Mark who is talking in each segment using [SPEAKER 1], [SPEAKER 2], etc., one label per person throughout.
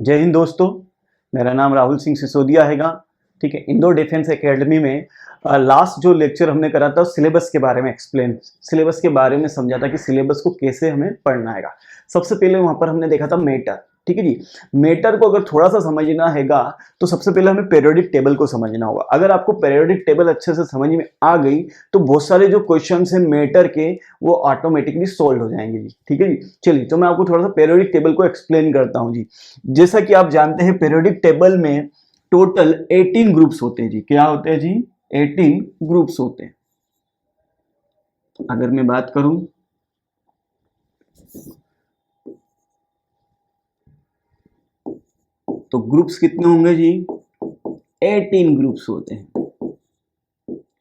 [SPEAKER 1] जय हिंद दोस्तों, मेरा नाम राहुल सिंह सिसोदिया हैगा। ठीक है, इंडो डिफेंस एकेडमी में लास्ट जो लेक्चर हमने करा था सिलेबस के बारे में सिलेबस के बारे में समझा था कि सिलेबस को कैसे हमें पढ़ना हैगा। सबसे पहले वहां पर हमने देखा था मैटर। ठीक है जी, मैटर को अगर थोड़ा सा समझना हैगा तो सबसे पहले हमें पीरियोडिक टेबल को समझना होगा। अगर आपको पीरियोडिक टेबल अच्छे से समझ में आ गई तो बहुत सारे जो क्वेश्चन हैं मैटर के वो ऑटोमेटिकली सोल्व हो जाएंगे जी। ठीक है जी, चलिए तो मैं आपको थोड़ा सा पीरियोडिक टेबल को एक्सप्लेन करता हूं जी। जैसा कि आप जानते हैं पीरियोडिक टेबल में टोटल 18 ग्रुप्स होते हैं जी। क्या होते हैं जी? 18 ग्रुप्स होते हैं। अगर मैं बात करूं तो ग्रुप्स कितने होंगे जी? 18 ग्रुप्स होते हैं।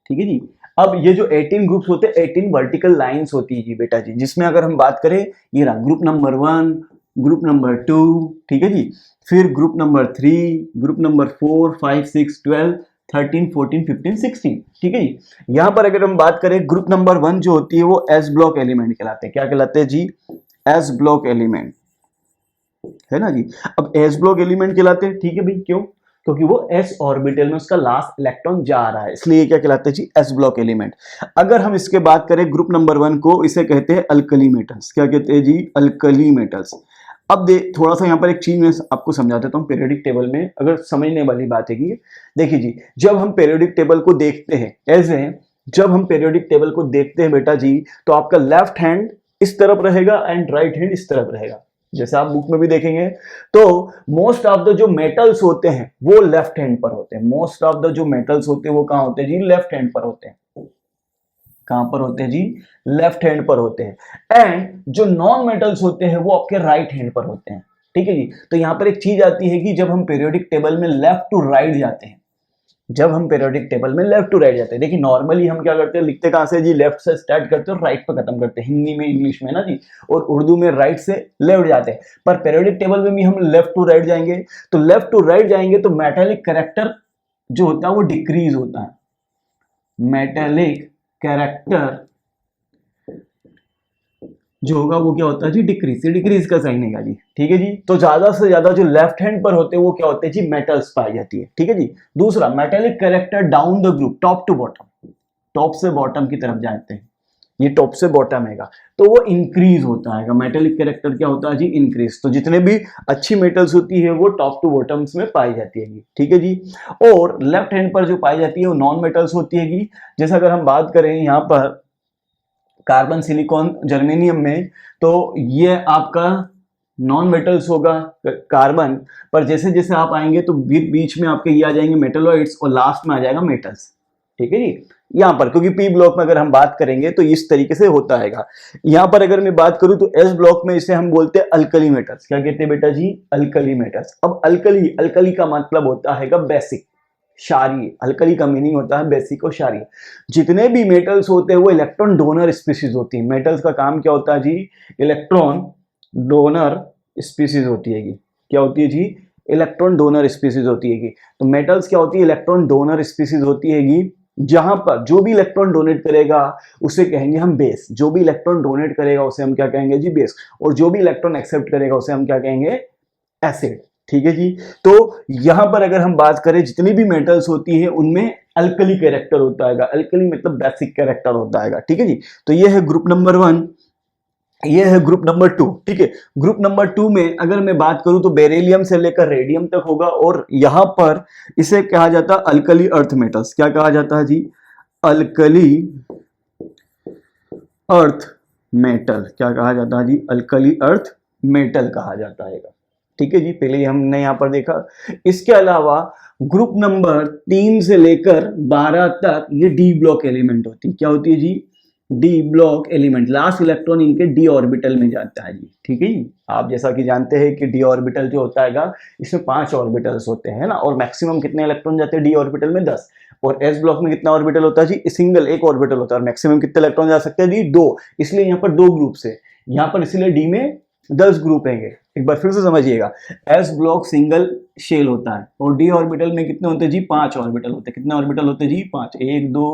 [SPEAKER 1] ठीक है जी। अब ये जो 18 ग्रुप्स होते हैं 18 वर्टिकल लाइंस होती है जी बेटा जी, जिसमें अगर हम बात करें ये रहा ग्रुप नंबर 1, ग्रुप नंबर 2, ठीक है जी, फिर ग्रुप नंबर 3, ग्रुप नंबर 4, 5, 6, 12, 13, 14, 15, 16। ठीक है जी। यहां पर अगर हम बात करें ग्रुप नंबर 1 जो होती है वो एस ब्लॉक एलिमेंट कहलाते हैं। क्या कहलाते हैं जी? एस ब्लॉक एलिमेंट, है ना जी। अब एस ब्लॉक एलिमेंट कहलाते हैं। ठीक है भाई, क्यों? क्योंकि वो एस ऑर्बिटल में उसका लास्ट इलेक्ट्रॉन जा रहा है, इसलिए क्या कहलाते हैं जी? S block element. अगर हम इसके बात करें ग्रुप नंबर 1 को, इसे कहते हैं अल्कली मेटल्स। क्या कहते हैं जी? Alkali metals. अब थोड़ा सा यहाँ पर एक चीज मैं आपको समझा देता हूँ पीरियोडिक टेबल में, अगर समझने वाली बात है कि देखिए जी, जब हम पीरियोडिक टेबल को देखते हैं ऐसे, जब हम पीरियोडिक टेबल को देखते हैं बेटा जी, तो आपका लेफ्ट हैंड इस तरफ रहेगा एंड राइट हैंड इस तरफ रहेगा। जैसे आप बुक में भी देखेंगे तो मोस्ट ऑफ द जो मेटल्स होते हैं वो लेफ्ट हैंड पर होते हैं। मोस्ट ऑफ द जो मेटल्स होते हैं वो कहां होते हैं जी? लेफ्ट हैंड पर होते हैं। कहां पर होते हैं जी? लेफ्ट हैंड पर होते हैं। एंड जो नॉन मेटल्स होते हैं वो आपके राइट हैंड पर होते हैं। ठीक है जी। तो यहां पर एक चीज आती है कि जब हम पीरियोडिक टेबल में लेफ्ट टू राइट जाते हैं, जब हम पीरियोडिक टेबल में लेफ्ट टू राइट जाते हैं, देखिए नॉर्मली हम क्या करते हैं, लिखते कहां से जी? लेफ्ट से स्टार्ट करते हैं और राइट पे खत्म करते हैं, हिंदी में इंग्लिश में ना जी, और उर्दू में राइट से लेफ्ट जाते हैं। पर पीरियोडिक टेबल में भी हम लेफ्ट टू राइट जाएंगे, तो लेफ्ट टू राइट जाएंगे तो मेटालिक कैरेक्टर जो होता है वो डिक्रीज होता है। मेटालिक कैरेक्टर जो होगा वो क्या होता है जी? डिक्रीज। डिक्रीज का साइन है जी। ठीक है जी। तो ज्यादा से ज्यादा जो लेफ्ट हैंड पर होते हैं वो क्या होते हैं जी? मेटल्स पाई जाती है। ठीक है जी। दूसरा, metallic character down the group, top to bottom, top से बॉटम की तरफ जाते हैं, ये टॉप से बॉटम हैगा, तो वो इंक्रीज होता है। मेटेलिक कैरेक्टर क्या होता है जी? इंक्रीज। तो जितने भी अच्छी मेटल्स होती है वो टॉप टू बॉटम्स में पाई जाती है। ठीक है जी। और लेफ्ट हैंड पर जो पाई जाती है वो नॉन मेटल्स होती है। जैसे अगर हम बात करें यहाँ पर कार्बन, सिलिकॉन, जर्मेनियम में, तो ये आपका नॉन मेटल्स होगा कार्बन, पर जैसे जैसे आप आएंगे तो बीच में आपके ये आ जाएंगे मेटलॉइड्स और लास्ट में आ जाएगा मेटल्स। ठीक है जी। यहां पर क्योंकि पी ब्लॉक में अगर हम बात करेंगे तो इस तरीके से होता है। यहां पर अगर मैं बात करूं तो एस ब्लॉक में इसे हम बोलते हैं अल्कली मेटल्स। क्या कहते हैं बेटा जी? Alkali metals. अब अल्कली, अल्कली का मतलब होता है बेसिक, क्षारीय। अल्कली का मीनिंग होता है बेसिक और क्षारीय। जितने भी मेटल्स होते हैं वो इलेक्ट्रॉन डोनर स्पीसीज होती है। मेटल्स का काम क्या होता है जी? इलेक्ट्रॉन डोनर स्पीसीज होती है। क्या होती है जी? इलेक्ट्रॉन डोनर स्पीसीज होती है। तो मेटल्स क्या होती है? इलेक्ट्रॉन डोनर स्पीसीज होती है। जहां पर जो भी इलेक्ट्रॉन डोनेट करेगा उसे कहेंगे हम बेस। जो भी इलेक्ट्रॉन डोनेट करेगा उसे हम क्या कहेंगे जी? बेस। और जो भी इलेक्ट्रॉन एक्सेप्ट करेगा उसे हम क्या कहेंगे? एसिड। ठीक है जी। तो यहां पर अगर हम बात करें जितनी भी मेटल्स होती है उनमें अल्कली कैरेक्टर होता है। अल्कली मतलब बेसिक कैरेक्टर होता है। ठीक है जी। तो ये है ग्रुप नंबर 1, ये है ग्रुप नंबर 2। ठीक है। ग्रुप नंबर 2 में अगर मैं बात करूं तो बेरिलियम से लेकर रेडियम तक होगा, और यहां पर इसे कहा जाता है अल्कली अर्थ मेटल्स। क्या कहा जाता है जी? Alkali earth metal. क्या कहा जाता है जी? अल्कली अर्थ मेटल कहा जाता है। ठीक है जी, पहले हमने यहां पर देखा। इसके अलावा ग्रुप नंबर 3 से लेकर 12 तक ये डी ब्लॉक एलिमेंट होती है। क्या होती है जी? D block element. Last electron इनके डी ऑर्बिटल में जाता है जी। ठीक है जी। आप जैसा कि जानते हैं कि डी ऑर्बिटल जो होता है इसमें 5 ऑर्बिटल्स होते हैं ना, और मैक्सिमम कितने इलेक्ट्रॉन जाते हैं डी ऑर्बिटल में? 10। और एस ब्लॉक में कितना ऑर्बिटल होता है जी? सिंगल, एक ऑर्बिटल होता है। और मैक्सिमम कितने इलेक्ट्रॉन जा सकते हैं जी? 2। इसलिए यहाँ पर 2 ग्रुप है। यहाँ पर इसलिए डी में 10 ग्रुप हैंगे। एक बार फिर से समझिएगा, एस ब्लॉक सिंगल शेल होता है और डी ऑर्बिटल में कितने होते हैं जी? 5 ऑर्बिटल होते हैं। कितने ऑर्बिटल होते हैं जी? 5। 1 2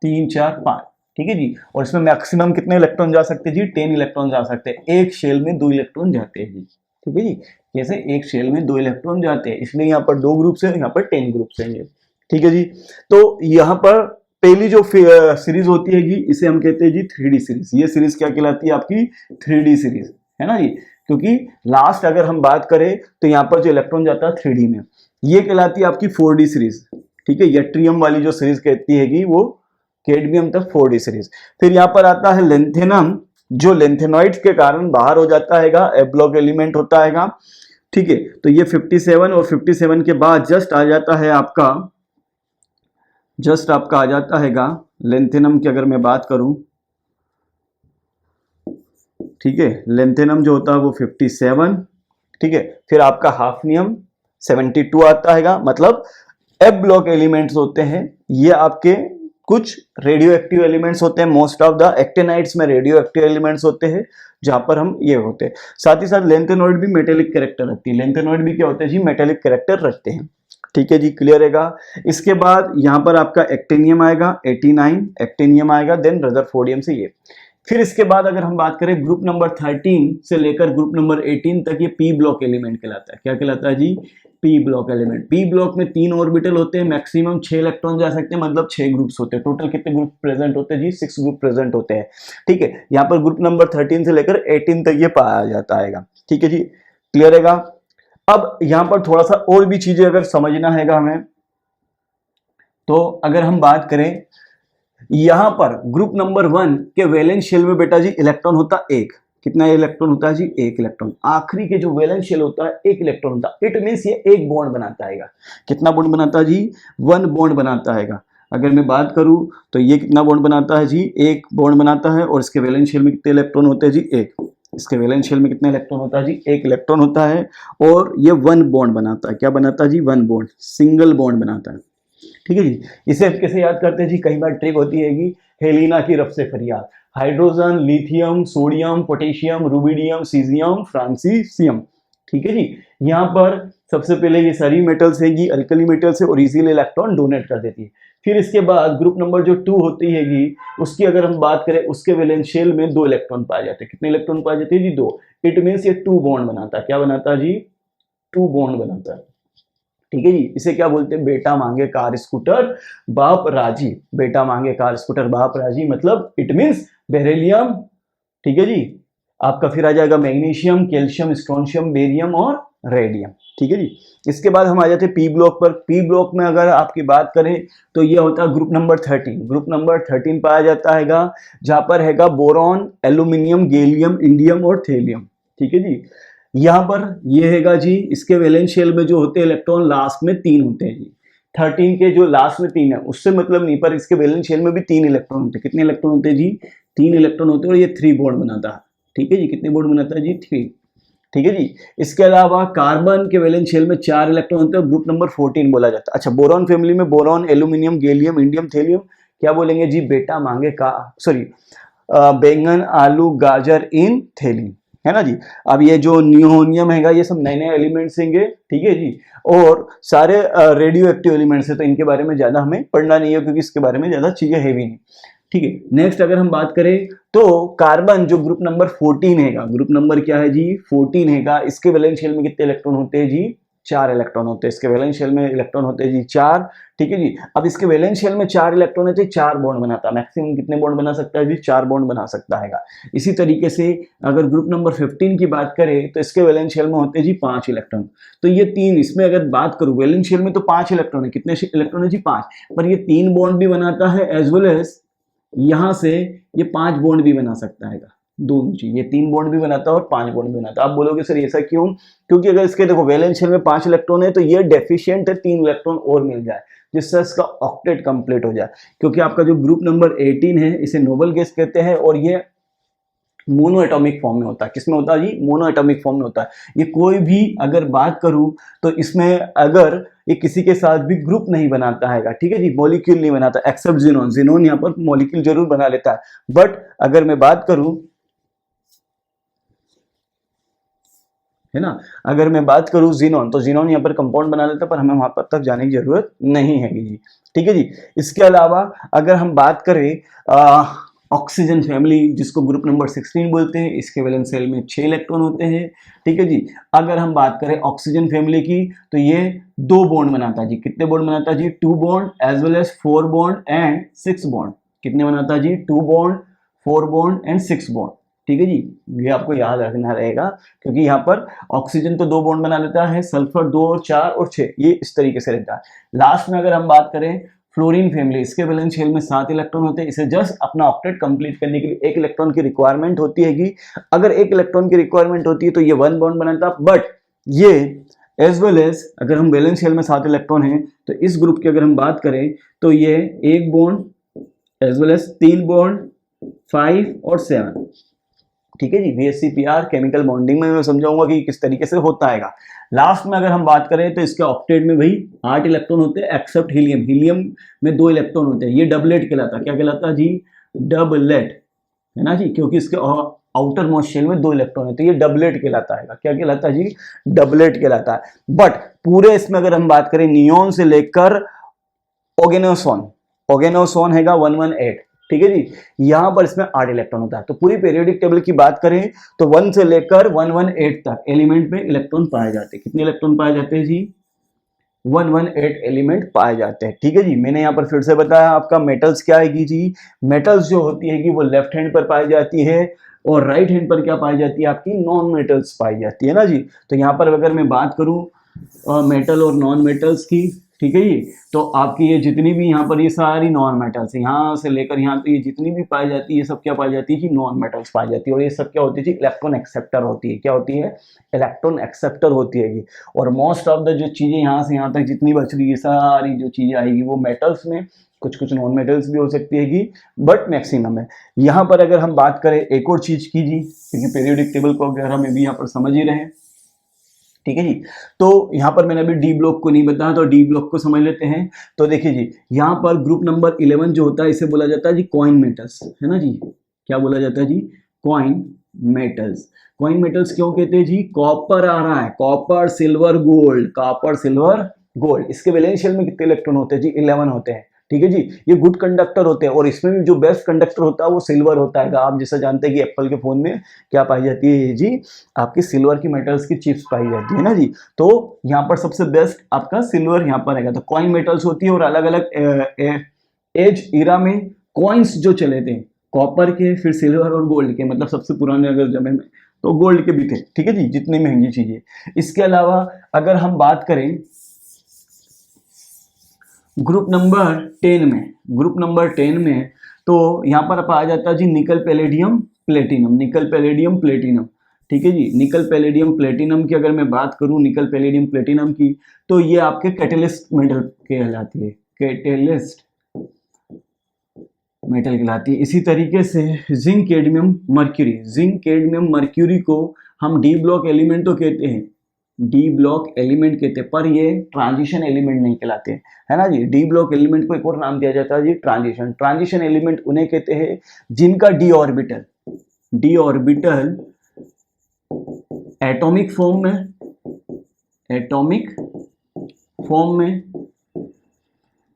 [SPEAKER 1] 3 4 5। ठीक है जी। और इसमें मैक्सिमम कितने इलेक्ट्रॉन जा सकते हैं जी? 10 इलेक्ट्रॉन जा सकते हैं। एक शेल में 2 इलेक्ट्रॉन जाते हैं जी। ठीक है जी। जैसे एक शेल में 2 इलेक्ट्रॉन जाते हैं, इसलिए यहाँ पर 2 ग्रुप्स हैं, यहाँ पर 10 ग्रुप्स हैं। ठीक है जी। तो यहाँ पर पहली जो सीरीज होती है जी, इसे हम कहते हैं जी 3D सीरीज। ये सीरीज क्या कहलाती है आपकी? 3D सीरीज, है ना जी। क्योंकि लास्ट अगर हम बात करें तो यहाँ पर जो इलेक्ट्रॉन जाता है 3D में, ये कहलाती है आपकी 4D सीरीज। ठीक है, यट्रियम वाली जो सीरीज कहती है वो कैडमियम तक 4D सीरीज। फिर यहाँ पर आता है लेंथेनम, जो लेंथेनॉइड्स के कारण बाहर हो जाता है, एफ ब्लॉक एलिमेंट होता है। ठीक है, तो ये 57 और 57 के बाद जस्ट आ जाता है आपका, आ जाता है लेंथेनम की अगर मैं बात करूं, ठीक है, लेंथेनम जो होता है वो 57। ठीक है, फिर आपका हाफनियम 72 आता है। मतलब एफ ब्लॉक एलिमेंट्स होते हैं, ये आपके कुछ रेडियो एक्टिव एलिमेंट्स होते हैं। मोस्ट ऑफ द एक्टिनाइड्स में रेडियो एक्टिव एलिमेंट्स होते हैं, जहां पर हम ये होते हैं। साथ ही साथ लेंथेनॉइड भी मेटेलिक कैरेक्टर रखती है। लेंथेनॉइड भी क्या होते हैं जी? मेटेलिक कैरेक्टर रखते हैं। ठीक है जी, क्लियर रहेगा। इसके बाद यहां पर आपका एक्टिनियम आएगा, 89 एक्टिनियम आएगा, देन रदरफोर्डियम से ये। फिर इसके बाद अगर हम बात करें ग्रुप नंबर 13 से लेकर ग्रुप नंबर 18 तक, ये पी ब्लॉक एलिमेंट कहलाता है। क्या कहलाता है जी? P block element. P block में 3 ऑर्बिटल होते हैं, मैक्सिमम 6 इलेक्ट्रॉन जा सकते हैं, मतलब 6 ग्रुप्स होते हैं। टोटल कितने ग्रुप प्रेजेंट होते हैं जी? 6 ग्रुप प्रेजेंट होते हैं। ठीक है, यहाँ पर ग्रुप नंबर 13 से लेकर 18 तक ये पाया जाता है। ठीक है जी, क्लियर रहेगा। अब यहाँ पर थोड़ा सा और भी चीजें अगर समझना है हमें, तो अगर हम बात करें यहां पर ग्रुप नंबर 1 के वैलेंस शेल में बेटा जी इलेक्ट्रॉन होता है 1। कितना इलेक्ट्रॉन होता है जी? 1 इलेक्ट्रॉन। आखिरी के जो वैलेंस शेल होता है 1 इलेक्ट्रॉन होता है। इट मींस ये एक बॉन्ड बनाता है। कितना बॉन्ड बनाता है जी? 1 बॉन्ड बनाता है। अगर मैं बात करूं तो ये कितना बॉन्ड बनाता है जी? 1 बॉन्ड बनाता है। और इसके वैलेंस शेल में कितने इलेक्ट्रॉन होते हैं जी? 1। इसके वैलेंस शेल में कितने इलेक्ट्रॉन होता है जी? 1 इलेक्ट्रॉन होता है। और ये 1 बॉन्ड बनाता है। क्या बनाता है जी? 1 बॉन्ड, सिंगल बॉन्ड बनाता है। ठीक है जी। इसे कैसे याद करते हैं जी? कई बार ट्रिक होती है कि हेलिना की रफ से फरियाद। Hydrogen, lithium, sodium, potassium, rubidium, caesium, francium. ठीक है जी। यहाँ पर सबसे पहले ये सारी मेटल्स है, अल्कली मेटल्स है और इजीली इलेक्ट्रॉन डोनेट कर देती है। फिर इसके बाद ग्रुप नंबर जो 2 होती है उसकी अगर हम बात करें, उसके वैलेंस शेल में 2 इलेक्ट्रॉन पाए जाते हैं। कितने इलेक्ट्रॉन पाए जाते हैं जी? 2। इट मीन्स ये 2 बॉन्ड बनाता है। क्या बनाता है जी? 2 बॉन्ड बनाता है। ठीक है जी। इसे क्या बोलते हैं? बेटा मांगे कार स्कूटर बाप राजी। बेटा मांगे कार स्कूटर बाप राजी, मतलब इट मींस बेरिलियम। ठीक है जी। आपका फिर आ जाएगा मैग्नीशियम, कैल्शियम, स्ट्रोंशियम, बेरियम और रेडियम। ठीक है जी। इसके बाद हम आ जाते हैं पी ब्लॉक पर। पी ब्लॉक में अगर आपकी बात करें तो ये होता है ग्रुप नंबर 13। ग्रुप नंबर 13 पाया जाता है जहां पर है बोरॉन, एल्यूमिनियम, गैलियम, इंडियम और थेलियम। ठीक है जी। यहाँ पर ये हैगा जी, इसके वैलेंस शेल में जो होते हैं इलेक्ट्रॉन लास्ट में 3 होते हैं जी। 13 के जो लास्ट में 3 है उससे मतलब नहीं, पर इसके वैलेंस शेल में भी 3 इलेक्ट्रॉन होते हैं। कितने इलेक्ट्रॉन होते हैं जी? 3 इलेक्ट्रॉन होते हैं और ये 3 बॉन्ड बनाता है। ठीक है जी। कितने बॉन्ड बनाता है जी? 3। ठीक है जी। इसके अलावा कार्बन के वैलेंस शेल में 4 इलेक्ट्रॉन होते हैं, ग्रुप नंबर 14 बोला जाता है। अच्छा, बोरॉन फैमिली में boron, aluminium, gallium, indium, thallium क्या बोलेंगे जी? बेटा मांगे का बैंगन, आलू, गाजर इन थैली, है ना जी। अब ये जो नियोनियम हैगा, ये सब नए नए एलिमेंट्स होंगे। ठीक है जी। और सारे रेडियो एक्टिव एलिमेंट्स है, तो इनके बारे में ज्यादा हमें पढ़ना नहीं है क्योंकि इसके बारे में ज्यादा चीजें है भी नहीं। ठीक है। नेक्स्ट अगर हम बात करें तो कार्बन जो ग्रुप नंबर 14 हैगा, ग्रुप नंबर क्या है जी? 14 हैगा। इसके वैलेंस शेल में कितने इलेक्ट्रॉन होते हैं जी? 4 इलेक्ट्रॉन होते हैं। इसके वैलेंस शेल में इलेक्ट्रॉन होते हैं जी 4। ठीक है जी। अब इसके वैलेंस शेल में 4 इलेक्ट्रॉन होते हैं, 4 बॉन्ड बनाता है। मैक्सिमम कितने बॉन्ड बना सकता है जी? 4 बॉन्ड बना सकता है। इसी तरीके से अगर ग्रुप नंबर 15 की बात करें तो इसके वैलेंस शेल में होते हैं जी 5 इलेक्ट्रॉन। तो ये 3, इसमें अगर बात करूं वैलेंस शेल में तो 5 इलेक्ट्रॉन है। कितने इलेक्ट्रॉन है जी? 5। पर ये 3 बॉन्ड भी बनाता है, एज वेल एज यहां से ये 5 बॉन्ड भी बना सकता है। दोनों चीज, ये 3 बॉन्ड भी बनाता है और 5 बॉन्ड भी बनाता है। आप बोलोगे सर ऐसा क्यों? क्योंकि अगर इसके देखो वैलेंस शेल में 5 इलेक्ट्रॉन है तो ये डेफिशिएंट है, 3 इलेक्ट्रॉन और मिल जाए जिससे इसका ऑक्टेट कंप्लीट हो जाए। क्योंकि आपका जो ग्रुप नंबर 18 है इसे नोबल गैस कहते हैं और ये मोनो एटॉमिक फॉर्म में होता है। किसमें होता है जी? मोनो एटॉमिक फॉर्म में होता है। ये कोई भी अगर बात करूं तो इसमें अगर ये किसी के साथ भी ग्रुप नहीं बनाता है। ठीक है जी। मॉलिक्यूल नहीं बनाता एक्सेप्ट जिनोन। जिनोन यहाँ पर मॉलिक्यूल जरूर बना लेता है, बट अगर मैं बात करूं, है ना, अगर मैं बात करूं जिनोन, तो जिनोन यहाँ पर कंपाउंड बना लेता है, पर हमें वहां पर तक जाने की जरूरत नहीं है जी। ठीक है जी। इसके अलावा अगर हम बात करें ऑक्सीजन फैमिली जिसको ग्रुप नंबर 16 बोलते हैं, इसके वैलेंस शेल में 6 इलेक्ट्रॉन होते हैं। ठीक है जी। अगर हम बात करें ऑक्सीजन फैमिली की तो ये 2 बॉन्ड बनाता है जी। कितने बॉन्ड बनाता है जी? 2 bond as well as 4 bond and 6 bond. कितने बनाता है जी? 2 बॉन्ड, 4 बॉन्ड एंड 6 बॉन्ड। ठीक है जी, ये आपको याद रखना रहेगा क्योंकि यहाँ पर ऑक्सीजन तो 2 बॉन्ड बना लेता है, सल्फर 2 और 4 और 6, ये इस तरीके से रहता है। लास्ट में अगर हम बात करें फ्लोरीन फैमिली, इसके वैलेंस शेल में 7 इलेक्ट्रॉन होते हैं। इसे जस्ट अपना ऑक्टेट कंप्लीट करने के लिए 1 इलेक्ट्रॉन की रिक्वायरमेंट होती है। अगर 1 इलेक्ट्रॉन की रिक्वायरमेंट होती है तो ये 1 बॉन्ड बनाता, बट ये एज वेल एज अगर हम वैलेंस शेल में 7 इलेक्ट्रॉन हैं तो इस ग्रुप की अगर हम बात करें तो ये 1 bond as well as 3 bond, 5 और 7। ठीक है जी। VSCPR केमिकल बॉन्डिंग में मैं समझाऊंगा कि किस तरीके से होता है। लास्ट में अगर हम बात करें तो इसके ऑक्टेट में भाई 8 इलेक्ट्रॉन होते हैं एक्सेप्ट हीलियम। हीलियम में 2 इलेक्ट्रॉन होते हैं। ये डबलेट कहलाता है। क्या कहलाता है जी? डबलेट, है ना जी, क्योंकि इसके आउटर मोस्ट शेल में 2 इलेक्ट्रॉन होते हैं। ये डबलेट कहलाता है। क्या कहलाता है जी? डबलेट कहलाता है। बट पूरे इसमें अगर हम बात करें नियोन से लेकर ओगेनोसोन, ओगेनोसोन हैगा 118। ठीक है जी। यहां पर इसमें 8 इलेक्ट्रॉन होता है। तो पूरी पीरियोडिक टेबल की बात करें तो 1 से लेकर 118 तक एलिमेंट में इलेक्ट्रॉन पाए जाते हैं। कितने इलेक्ट्रॉन पाए जाते हैं जी? 118 एलिमेंट पाए जाते हैं। ठीक है जी। मैंने यहां पर फिर से बताया आपका मेटल्स क्या आएगी जी। मेटल्स जो होती है वो लेफ्ट हैंड पर पाई जाती है और राइट हैंड पर क्या पाई जाती है? आपकी नॉन मेटल्स पाई जाती है ना जी। तो यहां पर अगर मैं बात करूं मेटल और नॉन मेटल्स की, ठीक है जी, तो आपकी ये जितनी भी यहाँ पर ये सारी नॉन मेटल्स है, यहाँ से लेकर यहाँ तक ये जितनी भी पाई जाती है ये सब क्या पाई जाती है कि नॉन मेटल्स पाई जाती है। और ये सब क्या होती है जी? इलेक्ट्रॉन एक्सेप्टर होती है। क्या होती है? इलेक्ट्रॉन एक्सेप्टर होती है। और मोस्ट ऑफ द जो चीजें यहाँ से यहाँ तक जितनी बच रही है सारी जो चीजें आएगी वो मेटल्स में, कुछ कुछ नॉन मेटल्स भी हो सकती है बट मैक्सिमम है। यहाँ पर अगर हम बात करें एक और चीज की जी, क्योंकि पीरियोडिक टेबल को अगर हम भी यहाँ पर समझ ही रहे हैं। ठीक है जी। तो यहां पर मैंने अभी डी ब्लॉक को नहीं बताया तो डी ब्लॉक को समझ लेते हैं। तो देखिए जी, यहां पर ग्रुप नंबर 11 जो होता है इसे बोला जाता है जी कॉइन मेटल्स, है ना जी। क्या बोला जाता है जी? Coin metals. कॉइन मेटल्स क्यों कहते हैं जी? कॉपर आ रहा है, copper silver gold, copper silver gold. इसके वैलेंस शेल में कितने इलेक्ट्रॉन होते हैं जी? 11 होते हैं। ठीक है जी। ये गुड कंडक्टर होते हैं और इसमें भी जो बेस्ट कंडक्टर होता है वो सिल्वर होता है। आप जैसा जानते हैं कि एप्पल के फोन में क्या पाई जाती है जी? आपकी सिल्वर की मेटल्स की चिप्स पाई जाती है ना जी। तो यहाँ पर सबसे बेस्ट आपका सिल्वर यहाँ पर आएगा। तो कॉइन मेटल्स होती है और अलग अलग एज इरा में कॉइन्स जो चले थे कॉपर के, फिर सिल्वर और गोल्ड के, मतलब सबसे पुराने अगर जमाने में तो गोल्ड के भी थे। ठीक है जी, जितनी महंगी चीजें। इसके अलावा अगर हम बात करें ग्रुप नंबर 10 में, ग्रुप नंबर 10 में तो यहाँ पर पाया जाता है जी निकल पैलेडियम प्लेटिनम, निकल पैलेडियम प्लेटिनम। ठीक है जी। निकल पैलेडियम प्लेटिनम की अगर मैं बात करूं, निकल पैलेडियम प्लेटिनम की, तो ये आपके कैटेलिस्ट मेटल कहलाती है, कैटेलिस्ट मेटल कहलाती है। इसी तरीके से zinc cadmium mercury, zinc cadmium mercury को हम डी ब्लॉक एलिमेंट तो कहते हैं, डी ब्लॉक एलिमेंट कहते हैं, पर ये ट्रांजिशन एलिमेंट नहीं कहलाते, है ना जी। डी ब्लॉक एलिमेंट को एक और नाम दिया जाता है जी ट्रांजिशन। ट्रांजिशन एलिमेंट उन्हें कहते हैं जिनका डी ऑर्बिटल एटॉमिक फॉर्म में, एटॉमिक फॉर्म में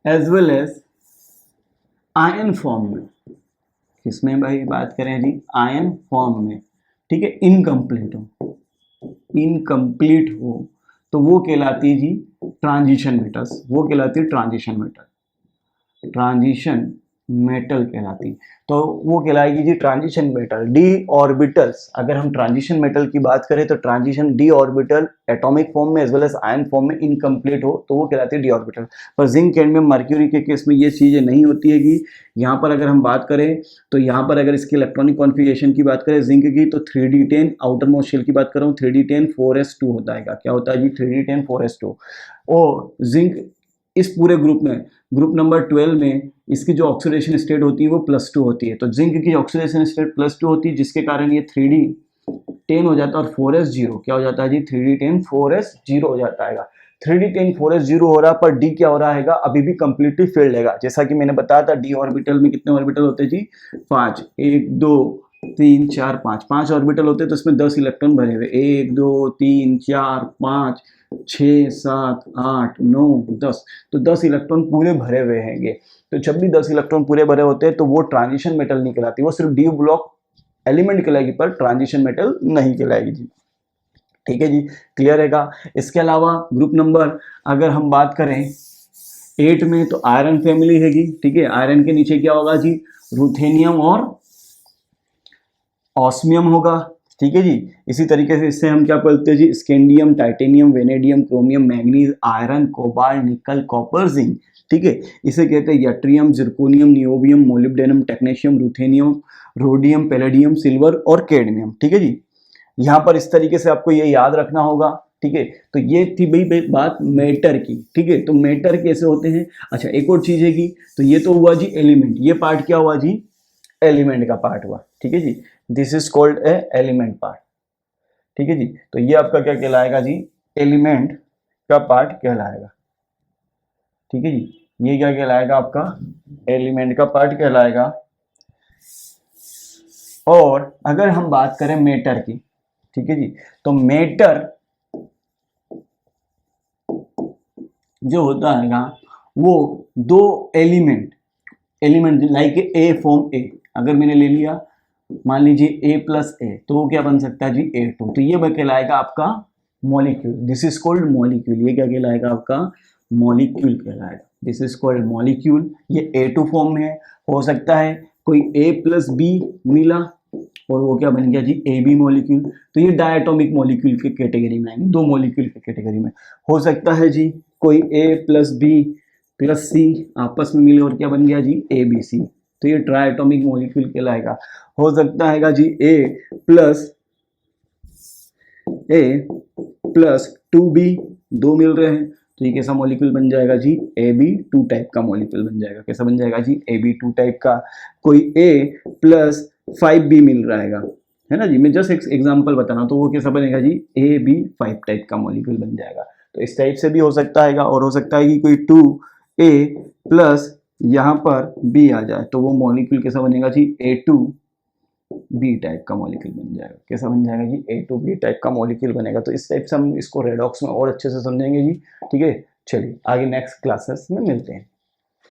[SPEAKER 1] as well as ion form में। किसमें भाई बात करें जी? आयन फॉर्म में। ठीक है। इनकम्प्लीट हो तो वो कहलाती है जी ट्रांजिशन मेटल्स, वो कहलाती है ट्रांजिशन मेटल, ट्रांजिशन मेटल कहलाती। तो वो कहलाएगी जी ट्रांजिशन मेटल। डी ऑर्बिटल्स, अगर हम ट्रांजिशन मेटल की बात करें तो transition D orbital atomic form में as well as ion form में इनकम्प्लीट हो तो वो कहलाती है डी ऑर्बिटल। पर जिंक कैडमियम मर्क्यूरी के केस में ये चीजें नहीं होती है कि यहाँ पर अगर हम बात करें तो यहाँ पर अगर इसकी इलेक्ट्रॉनिक कॉन्फ़िगरेशन की बात करें जिंक की तो 3d10 आउटर मोस्ट शेल की बात कर रहा हूँ 3d10 4s2 होता है। क्या होता है जी? 3d10 4s2। और जिंक इस पूरे ग्रुप में, ग्रुप नंबर 12 में इसकी जो ऑक्सीडेशन स्टेट होती है वो +2 होती है। तो जिंक की ऑक्सीडेशन स्टेट +2 होती है जिसके कारण ये 3d10 हो जाता है और 4s0 क्या हो जाता है जी? 3d10 4s0 हो जाता है। 3d10 4s0 हो रहा पर डी क्या हो रहा है? अभी भी कंप्लीटली फील्ड है। जैसा कि मैंने बताया था डी ऑर्बिटल में कितने ऑर्बिटल होते हैं जी? 5, 1 2 3 4 5 5 ऑर्बिटल होते हैं तो इसमें 10 इलेक्ट्रॉन भरे हुए, 1 2 3 4 5 6 7 8 9 10, तो 10 इलेक्ट्रॉन पूरे भरे हुए हैंगे। तो जब भी 10 इलेक्ट्रॉन पूरे भरे होते हैं तो वो ट्रांजिशन मेटल नहीं कहलाती, वो सिर्फ डी ब्लॉक एलिमेंट कहलाएगी पर ट्रांजिशन मेटल नहीं कहलाएगी जी। ठीक है जी, क्लियर रहेगा। इसके अलावा ग्रुप नंबर अगर हम बात करें 8 में तो आयरन फैमिली हैगी। ठीक है, आयरन के नीचे क्या होगा जी, रुथेनियम और ऑस्मियम होगा। ठीक है जी, इसी तरीके से इससे हम क्या बोलते हैं जी, scandium, titanium, vanadium, chromium, manganese, iron, cobalt, nickel, copper, zinc. ठीक है, इसे कहते हैं yttrium, zirconium, niobium, molybdenum, technetium, ruthenium, rhodium, palladium, silver और कैडमियम। ठीक है जी, यहाँ पर इस तरीके से आपको ये याद रखना होगा। ठीक है, तो ये थी भाई बात मैटर की। ठीक है, तो मैटर कैसे होते हैं। अच्छा, एक और चीज है कि, तो ये तो हुआ जी एलिमेंट, ये पार्ट क्या हुआ जी, एलिमेंट का पार्ट हुआ। ठीक है जी, this is called a element part. ठीक है जी, तो ये आपका क्या कहलाएगा जी, एलिमेंट का पार्ट कहलाएगा। ठीक है जी, ये क्या कहलाएगा आपका, एलिमेंट का पार्ट कहलाएगा। और अगर हम बात करें मैटर की, ठीक है जी, तो मैटर जो होता है ना, वो दो एलिमेंट लाइक ए फॉर्म ए, अगर मैंने ले लिया मान लीजिए ए प्लस ए, तो वो क्या बन सकता है जी, A2, तो ये कहलाएगा आपका molecule. This is called molecule. ये क्या कहलाएगा आपका, मॉलिक्यूल कहलाएगा। This is called molecule. ये A2 फॉर्म में है। हो सकता है कोई A प्लस बी मिला और वो क्या बन गया जी, AB मॉलिक्यूल, तो ये डायटोमिक मॉलिक्यूल के कैटेगरी में आएंगे, दो मॉलिक्यूल के कैटेगरी में। हो सकता है जी कोई A प्लस बी प्लस सी आपस में मिले और क्या बन गया जी, ABC, तो ये ट्राइएटॉमिक मॉलिक्यूल कहलाएगा। हो सकता है जी ए प्लस 2B, दो मिल रहे हैं, तो ये कैसा मॉलिक्यूल बन जाएगा जी, AB2 टाइप का मॉलिक्यूल बन जाएगा। कैसा बन जाएगा जी, AB2 टाइप का। कोई A प्लस 5B मिल रहा है ना जी, मैं जस्ट एक एग्जांपल बता रहा हूँ, तो वो कैसा बनेगा जी, AB5 टाइप का मॉलिक्यूल बन जाएगा। तो इस टाइप से भी हो सकता है। और हो सकता है कि कोई 2A प्लस यहाँ पर B आ जाए, तो वो मॉलिक्यूल कैसा बनेगा जी, A2B टाइप का मॉलिक्यूल बन जाएगा। कैसा बन जाएगा जी, A2B टाइप का मॉलिक्यूल बनेगा। तो इस टाइप से हम इसको रेडॉक्स में और अच्छे से समझेंगे जी। ठीक है, चलिए आगे नेक्स्ट क्लासेस में मिलते हैं।